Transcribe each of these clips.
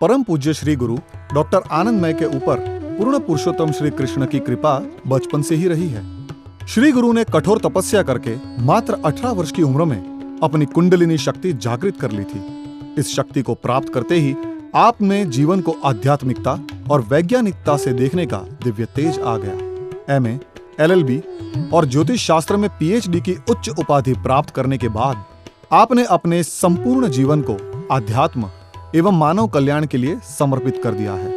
परम पूज्य श्री गुरु डॉक्टर आनंदमय के ऊपर पूर्ण पुरुषोत्तम श्री कृष्ण की कृपा बचपन से ही रही है। श्री गुरु ने कठोर तपस्या करके मात्र 18 वर्ष की उम्र में अपनी कुंडलिनी शक्ति जागृत कर ली थी। इस शक्ति को प्राप्त करते ही आप में जीवन को आध्यात्मिकता और वैज्ञानिकता से देखने का दिव्य तेज आ गया। एमए, एलएलबी और ज्योतिष शास्त्र में पीएचडी की उच्च उपाधि प्राप्त करने के बाद आपने अपने संपूर्ण जीवन को अध्यात्म एवं मानव कल्याण के लिए समर्पित कर दिया है।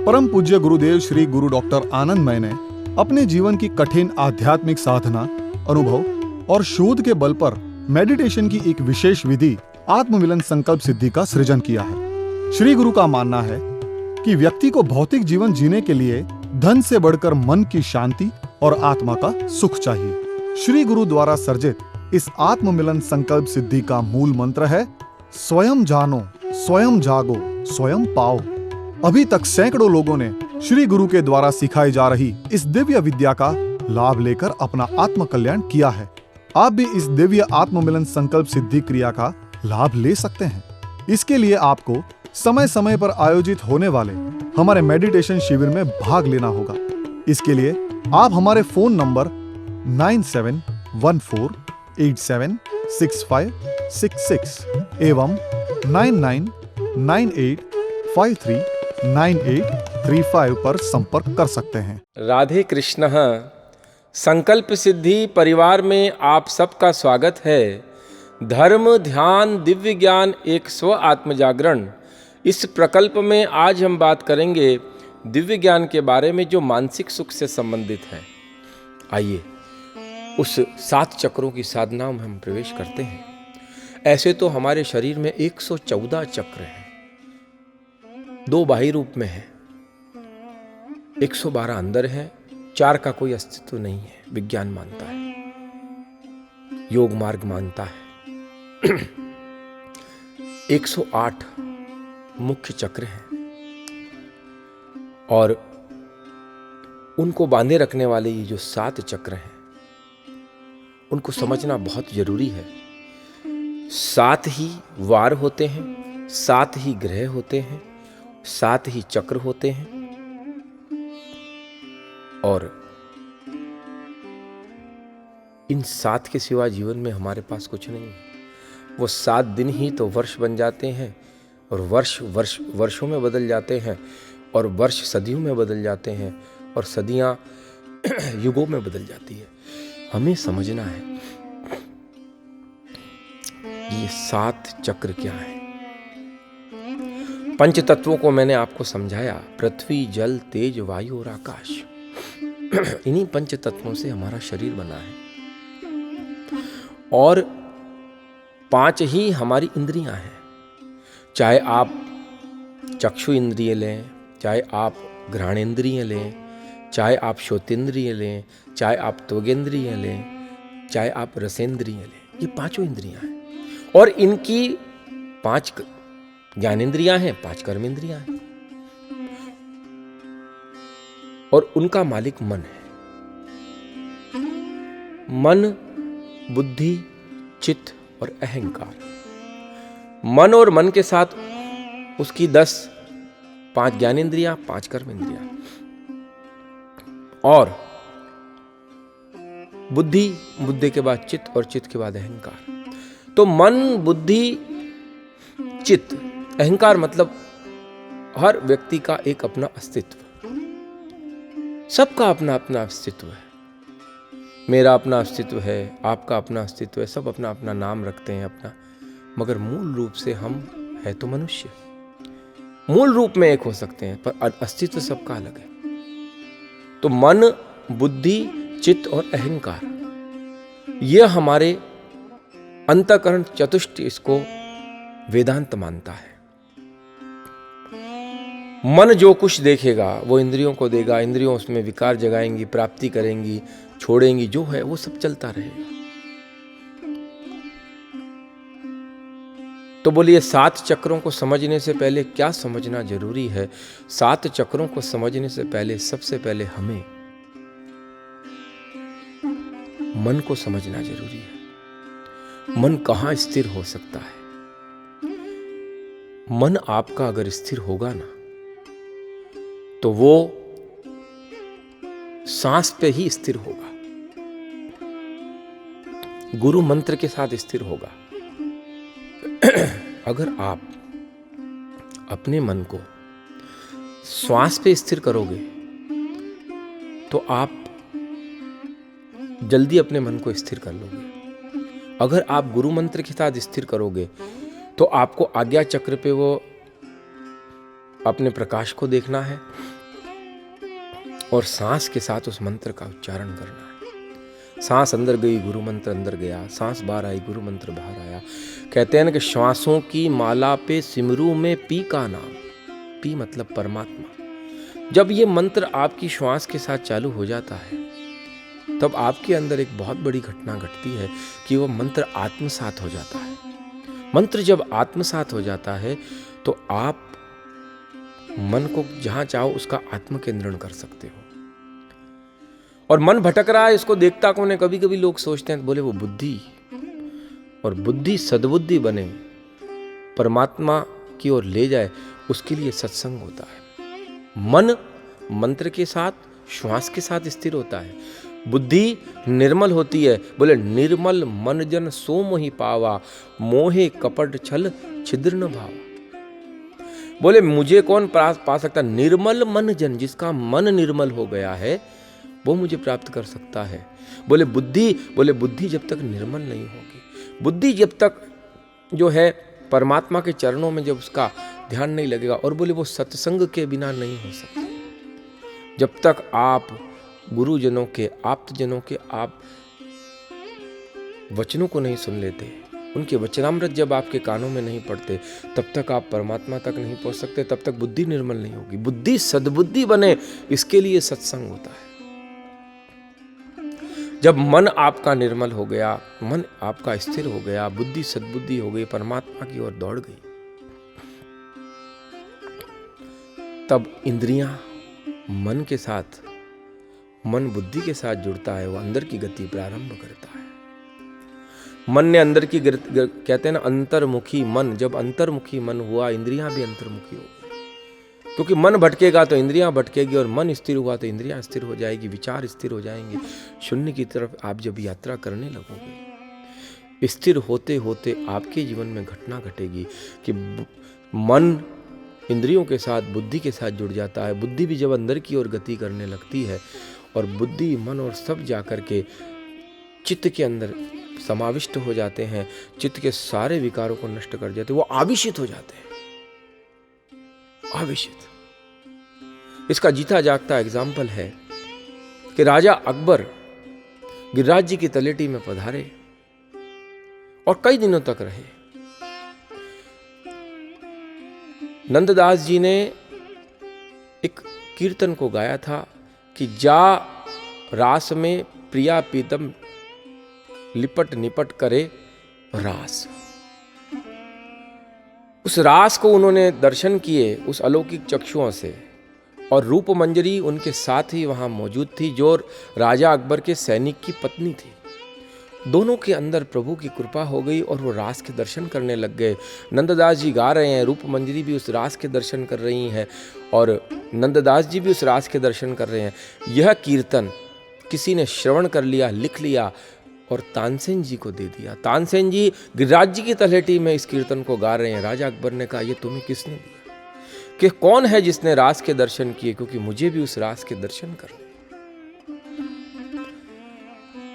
परम पूज्य गुरुदेव श्री गुरु डॉक्टर आनंदमय ने अपने जीवन की कठिन आध्यात्मिक साधना, अनुभव और शोध के बल पर मेडिटेशन की एक विशेष विधि आत्ममिलन संकल्प सिद्धि का सृजन किया है। श्री गुरु का मानना है कि व्यक्ति को भौतिक जीवन जीने के लिए धन से बढ़कर मन की शांति और आत्मा का सुख चाहिए। श्री गुरु द्वारा सर्जित इस आत्ममिलन संकल्प सिद्धि का मूल मंत्र है, स्वयं जानो, स्वयं जागो, स्वयं पाओ। अभी तक सैकड़ों लोगों ने श्री गुरु के द्वारा सिखाई जा रही इस दिव्य विद्या का लाभ लेकर अपना आत्म कल्याण किया है। आप भी इस दिव्य आत्ममिलन संकल्प सिद्धि क्रिया का लाभ ले सकते हैं। इसके लिए आपको समय समय पर आयोजित होने वाले हमारे मेडिटेशन शिविर में भाग लेना होगा। इसके लिए आप हमारे फोन नंबर 9714876566 एवं 9998539835 पर संपर्क कर सकते हैं। राधे कृष्ण। संकल्प सिद्धि परिवार में आप सबका स्वागत है। धर्म, ध्यान, दिव्य ज्ञान, एक स्व आत्म जागरण, इस प्रकल्प में आज हम बात करेंगे दिव्य ज्ञान के बारे में जो मानसिक सुख से संबंधित है। आइए उस 7 चक्रों की साधना में हम प्रवेश करते हैं। ऐसे तो हमारे शरीर में 114 चक्र हैं, 2 बाह्य रूप में है, 112 अंदर है, 4 का कोई अस्तित्व नहीं है। विज्ञान मानता है, योग मार्ग मानता है। 108 मुख्य चक्र हैं और उनको बांधे रखने वाले ये जो 7 चक्र हैं उनको समझना बहुत जरूरी है। 7 ही वार होते हैं, 7 ही ग्रह होते हैं, 7 ही चक्र होते हैं और इन 7 के सिवा जीवन में हमारे पास कुछ नहीं है। वो 7 दिन ही तो वर्ष बन जाते हैं और वर्ष वर्षों में बदल जाते हैं और वर्ष सदियों में बदल जाते हैं और सदियां युगों में बदल जाती है। हमें समझना है ये 7 चक्र क्या है। पंच तत्वों को मैंने आपको समझाया, पृथ्वी, जल, तेज, वायु और आकाश। इन्हीं पंच तत्वों से हमारा शरीर बना है और 5 ही हमारी इंद्रियां हैं। चाहे आप चक्षु इंद्रिय लें, चाहे आप घ्राणेंद्रिय लें, चाहे आप श्रोतेंद्रिय लें, चाहे आप त्वगेंद्रिय लें, चाहे आप रसेंद्रिय लें, ये 5 इंद्रियां हैं और इनकी 5 ज्ञानेंद्रियां हैं, 5 कर्मेंद्रियां हैं और उनका मालिक मन है। मन, बुद्धि, चित्त और अहंकार। मन और मन के साथ उसकी 5 ज्ञानेंद्रियां, 5 कर्मेंद्रियां और बुद्धि, बुद्धि के बाद चित्त और चित्त के बाद अहंकार। तो मन, बुद्धि, चित्त, अहंकार मतलब हर व्यक्ति का एक अपना अस्तित्व, सबका अपना अपना अस्तित्व है। मेरा अपना अस्तित्व है, आपका अपना अस्तित्व है, सब अपना अपना नाम रखते हैं अपना, मगर मूल रूप से हम है तो मनुष्य। मूल रूप में एक हो सकते हैं पर अस्तित्व सबका अलग है। तो मन, बुद्धि, चित्त और अहंकार, यह हमारे अंतःकरण चतुष्ट, इसको वेदांत मानता है। मन जो कुछ देखेगा वो इंद्रियों को देगा, इंद्रियों उसमें विकार जगाएंगी, प्राप्ति करेंगी, छोड़ेंगी, जो है वो सब चलता रहेगा। तो बोलिए 7 चक्रों को समझने से पहले क्या समझना जरूरी है? 7 चक्रों को समझने से पहले सबसे पहले हमें मन को समझना जरूरी है। मन कहाँ स्थिर हो सकता है? मन आपका अगर स्थिर होगा ना तो वो सांस पे ही स्थिर होगा, गुरु मंत्र के साथ स्थिर होगा। अगर आप अपने मन को श्वास पे स्थिर करोगे तो आप जल्दी अपने मन को स्थिर कर लोगे। अगर आप गुरु मंत्र के साथ स्थिर करोगे तो आपको आज्ञा चक्र पे वो अपने प्रकाश को देखना है और सांस के साथ उस मंत्र का उच्चारण करना है। सांस अंदर गई, गुरु मंत्र अंदर गया, सांस बाहर आई, गुरु मंत्र बाहर आया। कहते हैं ना कि श्वासों की माला पे सिमरू में पी का नाम, पी मतलब परमात्मा। जब ये मंत्र आपकी श्वास के साथ चालू हो जाता है तब आपके अंदर एक बहुत बड़ी घटना घटती है कि वो मंत्र आत्मसात हो जाता है। मंत्र जब आत्मसात हो जाता है तो आप मन को जहां चाहो उसका आत्म केंद्रण कर सकते हो। और मन भटक रहा है, इसको देखता कौन है? कभी कभी लोग सोचते हैं, बोले वो बुद्धि, और बुद्धि सद्बुद्धि बने, परमात्मा की ओर ले जाए, उसके लिए सत्संग होता है। मन मंत्र के साथ, श्वास के साथ स्थिर होता है। बुद्धि निर्मल होती है, बोले निर्मल मन जन सो मोहि पावा, मोहे कपट छल छिद्र न भावा। बोले मुझे कौन पा सकता? निर्मल मन जन, जिसका मन निर्मल हो गया है वो मुझे प्राप्त कर सकता है। बोले बुद्धि जब तक निर्मल नहीं होगी, बुद्धि जब तक जो है परमात्मा के चरणों में जब उसका ध्यान नहीं लगेगा, और बोले वो सत्संग के बिना नहीं हो सकता। जब तक आप गुरुजनों के, आप्तजनों के आप वचनों को नहीं सुन लेते, उनके वचनामृत जब आपके कानों में नहीं पड़ते, तब तक आप परमात्मा तक नहीं पहुंच सकते, तब तक बुद्धि निर्मल नहीं होगी। बुद्धि सद्बुद्धि बने, इसके लिए सत्संग होता है। जब मन आपका निर्मल हो गया, मन आपका स्थिर हो गया, बुद्धि सद्बुद्धि हो गई, परमात्मा की ओर दौड़ गई, तब इंद्रियां मन के साथ, मन बुद्धि के साथ जुड़ता है, वो अंदर की गति प्रारंभ करता है। मन ने अंदर की कहते हैं ना अंतर्मुखी मन, जब अंतर्मुखी मन हुआ, इंद्रियां भी अंतर्मुखी हो गई। क्योंकि मन भटकेगा तो इंद्रियां भटकेगी, और मन स्थिर हुआ तो इंद्रियां स्थिर हो जाएगी, विचार स्थिर हो जाएंगे। शून्य की तरफ आप जब यात्रा करने लगोगे, स्थिर होते होते आपके जीवन में घटना घटेगी कि मन इंद्रियों के साथ, बुद्धि के साथ जुड़ जाता है। बुद्धि भी जब अंदर की ओर गति करने लगती है, और बुद्धि, मन और सब जाकर के चित्त के अंदर समाविष्ट हो जाते हैं, चित्त के सारे विकारों को नष्ट कर जाते हैं, वो आविशित हो जाते हैं। आविशित। इसका जीता जागता एग्जाम्पल है कि राजा अकबर गिरिराज जी की तलेटी में पधारे और कई दिनों तक रहे। नंददास जी ने एक कीर्तन को गाया था कि जा रास में प्रिया पीतम लिपट निपट करे रास। उस रास को उन्होंने दर्शन किए उस अलौकिक चक्षुओं से, और रूप मंजरी उनके साथ ही वहां मौजूद थी, जो राजा अकबर के सैनिक की पत्नी थी। दोनों के अंदर प्रभु की कृपा हो गई और वो रास के दर्शन करने लग गए। नंददास जी गा रहे हैं, रूप मंजरी भी उस रास के दर्शन कर रही हैं, और नंददास जी भी उस रास के दर्शन कर रहे हैं। यह कीर्तन किसी ने श्रवण कर लिया, लिख लिया और तानसेन जी को दे दिया। तानसेन जी गिरिराज जी की तलहटी में इस कीर्तन को गा रहे हैं। राजा अकबर ने कहा, ये तुम्हें किसने दिया? कि कौन है जिसने रास के दर्शन किए, क्योंकि मुझे भी उस रास के दर्शन करने।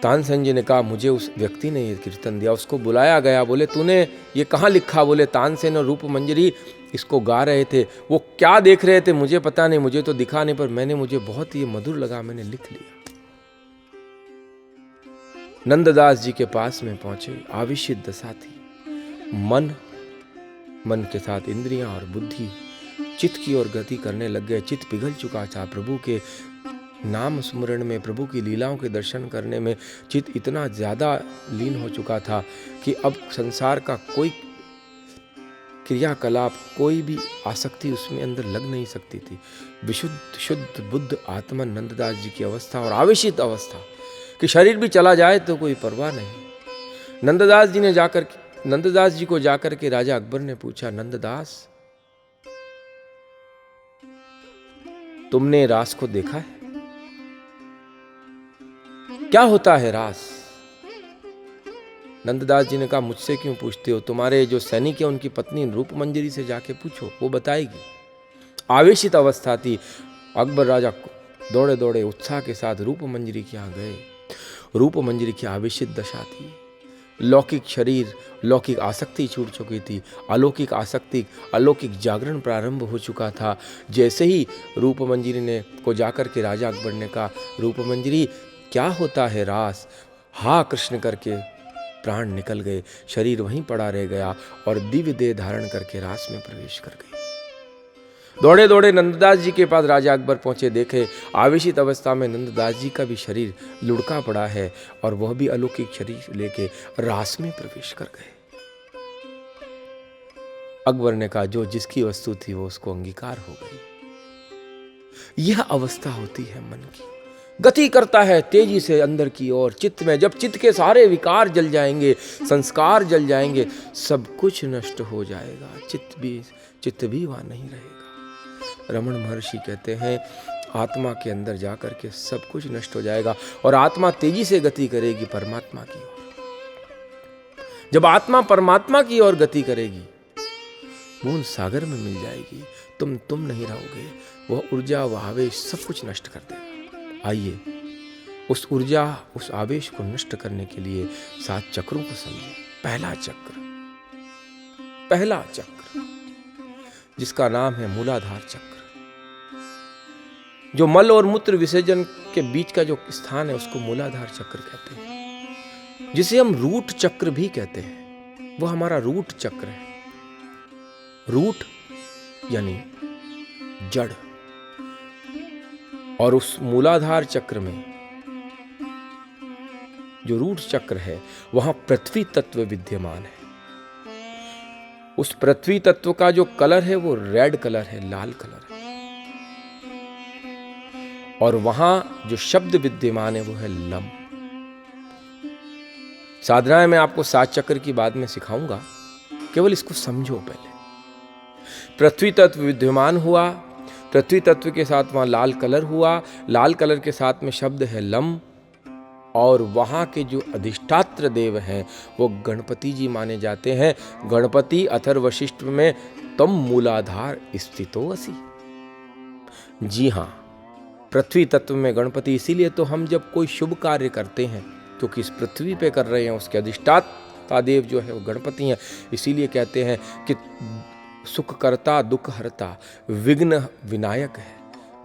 तानसेन जी ने कहा, मुझे उस व्यक्ति ने ये कीर्तन दिया। उसको बुलाया गया, बोले तूने ये कहाँ लिखा? बोले तानसेन और रूप मंजरी इसको गा रहे थे, वो क्या देख रहे थे मुझे पता नहीं, मुझे तो दिखा नहीं, पर मुझे बहुत ही मधुर लगा, मैंने लिख लिया। नंददास जी के पास में पहुंचे, आविशित दशा थी। मन के साथ इंद्रियां और बुद्धि चित्त की ओर गति करने लग गए। चित्त पिघल चुका था प्रभु के नाम स्मरण में, प्रभु की लीलाओं के दर्शन करने में। चित्त इतना ज्यादा लीन हो चुका था कि अब संसार का कोई क्रियाकलाप, कोई भी आसक्ति उसमें अंदर लग नहीं सकती थी। विशुद्ध शुद्ध बुद्ध आत्मा नंददास जी की अवस्था, और आवेशित अवस्था कि शरीर भी चला जाए तो कोई परवाह नहीं। नंददास जी को जाकर के राजा अकबर ने पूछा, नंददास तुमने रास को देखा है? क्या होता है रास? नंददास जी ने कहा, मुझसे क्यों पूछते हो? तुम्हारे जो सैनिक है उनकी पत्नी रूपमंजरी से जाके पूछो, वो बताएगी। आवेशित अवस्था थी। अकबर राजा दौड़े दौड़े उत्साह के साथ रूपमंजरी के यहाँ गए। रूपमंजरी की आवेशित दशा थी। लौकिक शरीर, लौकिक आसक्ति छूट चुकी थी। अलौकिक आसक्ति, अलौकिक जागरण प्रारंभ हो चुका था। जैसे ही रूपमंजरी ने को जाकर के राजा अकबर ने कहा, रूपमंजरी क्या होता है रास? हा कृष्ण करके प्राण निकल गए। शरीर वहीं पड़ा रह गया और दिव्य देह धारण करके रास में प्रवेश कर गई। दौड़े दौड़े नंददास जी के पास राजा अकबर पहुंचे। देखे आवेशित अवस्था में नंददास जी का भी शरीर लुढ़का पड़ा है और वह भी अलौकिक शरीर लेके रास में प्रवेश कर गए। अकबर ने कहा, जो जिसकी वस्तु थी वो उसको अंगीकार हो गई। यह अवस्था होती है मन की। गति करता है तेजी से अंदर की ओर चित्त में। जब चित्त के सारे विकार जल जाएंगे, संस्कार जल जाएंगे, सब कुछ नष्ट हो जाएगा। चित्त भी वहां नहीं रहेगा। रमण महर्षि कहते हैं, आत्मा के अंदर जाकर के सब कुछ नष्ट हो जाएगा और आत्मा तेजी से गति करेगी परमात्मा की ओर। जब आत्मा परमात्मा की ओर गति करेगी, बूंद सागर में मिल जाएगी। तुम नहीं रहोगे। वह ऊर्जा, वह आवेश सब कुछ नष्ट कर देगा। आइए उस ऊर्जा, उस आवेश को नष्ट करने के लिए 7 चक्रों को समझें। पहला चक्र जिसका नाम है मूलाधार चक्र, जो मल और मूत्र विसर्जन के बीच का जो स्थान है उसको मूलाधार चक्र कहते हैं, जिसे हम रूट चक्र भी कहते हैं। वो हमारा रूट चक्र है। रूट यानी जड़। और उस मूलाधार चक्र में जो रूट चक्र है वहां पृथ्वी तत्व विद्यमान है। उस पृथ्वी तत्व का जो कलर है वो रेड कलर है, लाल कलर है। और वहां जो शब्द विद्यमान है वो है लम। साधना में आपको 7 चक्र की बाद में सिखाऊंगा, केवल इसको समझो पहले। पृथ्वी तत्व विद्यमान हुआ, पृथ्वी तत्व के साथ वहां लाल कलर हुआ, लाल कलर के साथ में शब्द है लम। और वहां के जो अधिष्ठात्र देव हैं वो गणपति जी माने जाते हैं। गणपति अथर्वशिष्ट में तम मूलाधार स्थितो असि। जी हां, पृथ्वी तत्व में गणपति। इसीलिए तो हम जब कोई शुभ कार्य करते हैं, क्योंकि इस पृथ्वी पे कर रहे हैं, उसके अधिष्ठाता देव जो है वो गणपति हैं। इसीलिए कहते हैं कि सुख करता, दुख हरता, विघ्न विनायक है,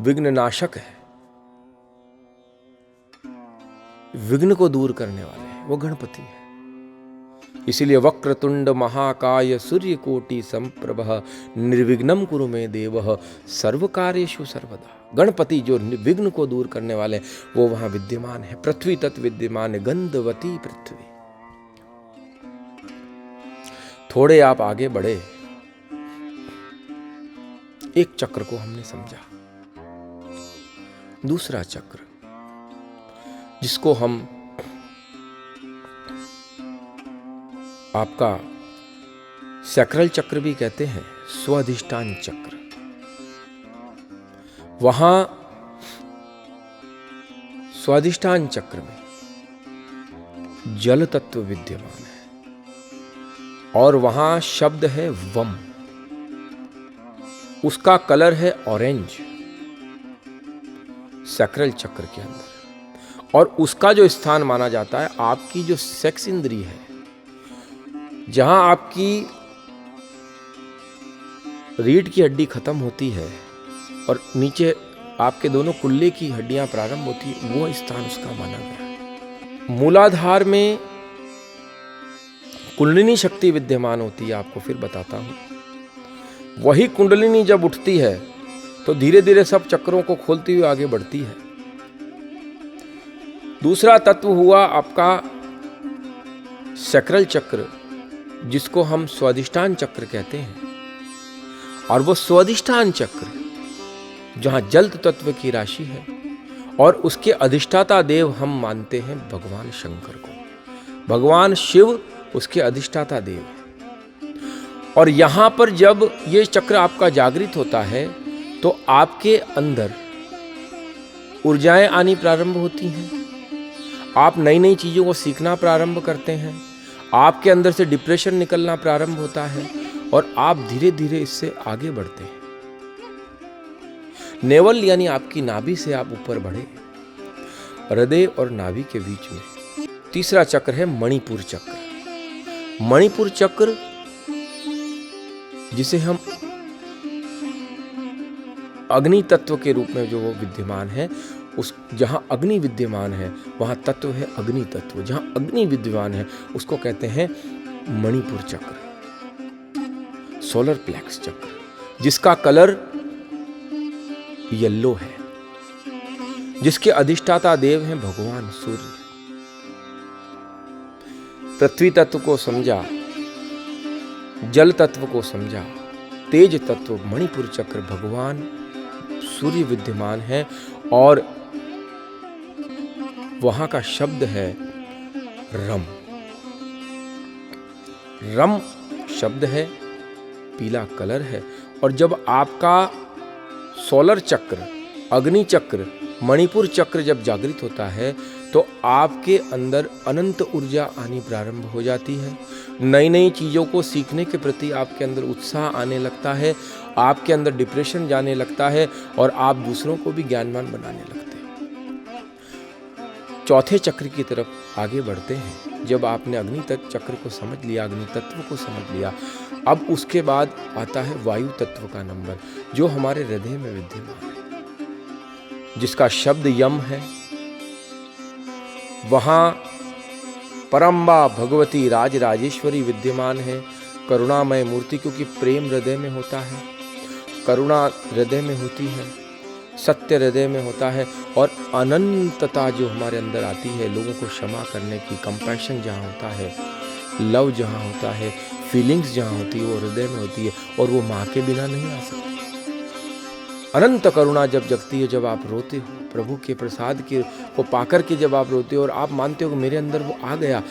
विघ्न नाशक है। विघ्न को दूर करने वाले हैं वो गणपति है। इसीलिए वक्रतुंड महाकाय सूर्यकोटि समप्रभ निर्विघ्नं कुरु मे देव सर्वकार्येषु सर्वदा। गणपति जो विघ्न को दूर करने वाले वो वहां विद्यमान है। पृथ्वी तत्व विद्यमान है, गंधवती पृथ्वी। थोड़े आप आगे बढ़े, एक चक्र को हमने समझा। दूसरा चक्र जिसको हम आपका सैक्रल चक्र भी कहते हैं, स्वाधिष्ठान चक्र। वहां स्वाधिष्ठान चक्र में जल तत्व विद्यमान है और वहां शब्द है वम। उसका कलर है ऑरेंज सैक्रल चक्र के अंदर। और उसका जो स्थान माना जाता है, आपकी जो सेक्स इंद्री है, जहां आपकी रीढ़ की हड्डी खत्म होती है और नीचे आपके दोनों कुल्ले की हड्डियां प्रारंभ होती है, वो स्थान उसका माना गया है। मूलाधार में कुंडलिनी शक्ति विद्यमान होती है, आपको फिर बताता हूं। वही कुंडलिनी जब उठती है तो धीरे धीरे सब चक्रों को खोलती हुई आगे बढ़ती है। दूसरा तत्व हुआ आपका सैक्रल चक्र, जिसको हम स्वाधिष्ठान चक्र कहते हैं। और वो स्वाधिष्ठान चक्र जहां जल तत्व की राशि है और उसके अधिष्ठाता देव हम मानते हैं भगवान शंकर को। भगवान शिव उसके अधिष्ठाता देव है। और यहां पर जब ये चक्र आपका जागृत होता है तो आपके अंदर ऊर्जाएं आनी प्रारंभ होती हैं, आप नई नई चीज़ों को सीखना प्रारंभ करते हैं, आपके अंदर से डिप्रेशन निकलना प्रारंभ होता है और आप धीरे धीरे इससे आगे बढ़ते हैं। नेवल यानी आपकी नाभि से आप ऊपर बढ़े, हृदय और नाभि के बीच में तीसरा चक्र है मणिपुर चक्र। मणिपुर चक्र जिसे हम अग्नि तत्व के रूप में जो वो विद्यमान है, उस जहाँ अग्नि विद्यमान है वहाँ तत्व है अग्नि तत्व, जहाँ अग्नि विद्यमान है उसको कहते हैं मणिपुर चक्र, सोलर प्लेक्स चक्र, जिसका कलर येलो है, जिसके अधिष्ठाता देव हैं भगवान सूर्य। पृथ्वी तत्व को समझा, जल तत्व को समझा, तेज तत्व मणिपुर चक्र भगवान सूर्य विद्यमान है और वहां का शब्द है रम। रम शब्द है, पीला कलर है, और जब आपका सोलर चक्र, अग्नि चक्र, मणिपुर चक्र जब जागृत होता है तो आपके अंदर अनंत ऊर्जा आनी प्रारंभ हो जाती है। नई नई चीज़ों को सीखने के प्रति आपके अंदर उत्साह आने लगता है, आपके अंदर डिप्रेशन जाने लगता है और आप दूसरों को भी ज्ञानवान बनाने लगते हैं। चौथे चक्र की तरफ आगे बढ़ते हैं। जब आपने अग्नि तत्व चक्र को समझ लिया, अग्नि तत्व को समझ लिया, अब उसके बाद आता है वायु तत्व का नंबर, जो हमारे हृदय में विद्यमान है, जिसका शब्द यम है। वहाँ परम्बा भगवती राज राजेश्वरी विद्यमान है, करुणामय मूर्ति, क्योंकि प्रेम हृदय में होता है, करुणा हृदय में होती है, सत्य हृदय में होता है, और अनंतता जो हमारे अंदर आती है, लोगों को क्षमा करने की, कंपैशन जहाँ होता है, लव जहाँ होता है, फीलिंग्स जहाँ होती है, वो हृदय में होती है, और वो माँ के बिना नहीं आ सकती। अनंत करुणा जब जगती है, जब आप रोते हो, प्रभु के प्रसाद के को पाकर के जब आप रोते हो और आप मानते हो कि मेरे अंदर वो आ गया,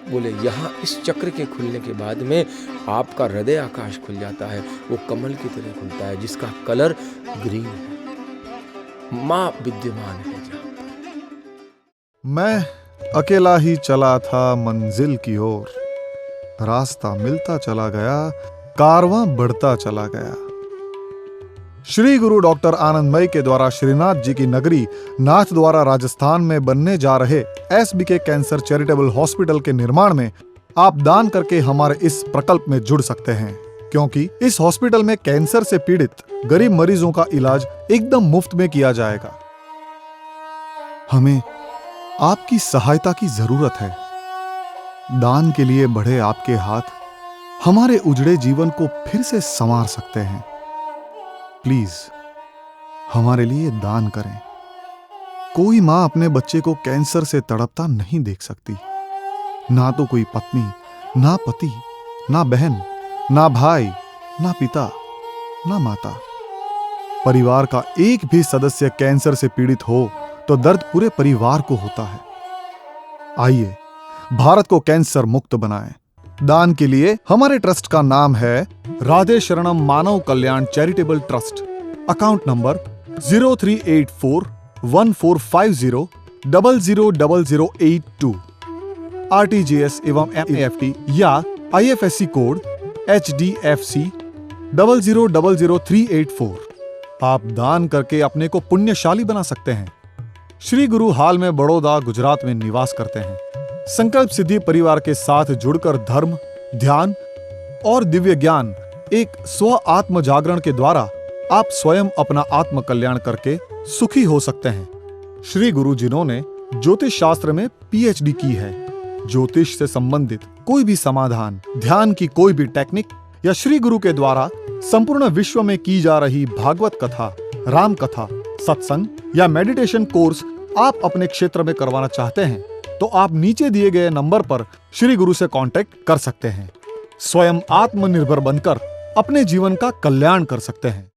बोले यहाँ इस चक्र के खुलने के बाद में आपका हृदय आकाश खुल जाता है, वो कमल की तरह खुलता है, जिसका कलर ग्रीन है, माँ विद्यमान है जहाँ। मैं अकेला ही चला था मंजिल की ओर, रास्ता मिलता चला गया, कारवां बढ़ता चला गया। श्री गुरु डॉक्टर आनंदमयी के द्वारा श्रीनाथ जी की नगरी नाथद्वारा राजस्थान में बनने जा रहे SBK कैंसर चैरिटेबल हॉस्पिटल के निर्माण में आप दान करके हमारे इस प्रकल्प में जुड़ सकते हैं, क्योंकि इस हॉस्पिटल में कैंसर से पीड़ित गरीब मरीजों का इलाज एकदम मुफ्त में किया जाएगा। हमें आपकी सहायता की जरूरत है। दान के लिए बढ़े आपके हाथ हमारे उजड़े जीवन को फिर से संवार सकते हैं। प्लीज हमारे लिए दान करें। कोई मां अपने बच्चे को कैंसर से तड़पता नहीं देख सकती, ना तो कोई पत्नी, ना पति, ना बहन, ना भाई, ना पिता, ना माता। परिवार का एक भी सदस्य कैंसर से पीड़ित हो तो दर्द पूरे परिवार को होता है। आइए भारत को कैंसर मुक्त बनाएं। दान के लिए हमारे ट्रस्ट का नाम है Radhe Sharanam Manav Kalyan charitable trust. Account number 038414500082। RTGS एवं NEFT या IFSC कोड HDFC 000384। आप दान करके अपने को पुण्यशाली बना सकते हैं। श्री गुरु हाल में बड़ौदा, गुजरात में निवास करते हैं। संकल्प सिद्धि परिवार के साथ जुड़कर धर्म, ध्यान और दिव्य ज्ञान एक स्व आत्म जागरण के द्वारा आप स्वयं अपना आत्म कल्याण करके सुखी हो सकते हैं। श्री गुरु जिन्होंने ज्योतिष शास्त्र में PhD की है, ज्योतिष से संबंधित कोई भी समाधान, ध्यान की कोई भी टेक्निक या श्री गुरु के द्वारा संपूर्ण विश्व में की जा रही भागवत कथा, राम कथा, सत्संग या मेडिटेशन कोर्स आप अपने क्षेत्र में करवाना चाहते हैं तो आप नीचे दिए गए नंबर पर श्री गुरु से कांटेक्ट कर सकते हैं। स्वयं आत्मनिर्भर बनकर अपने जीवन का कल्याण कर सकते हैं।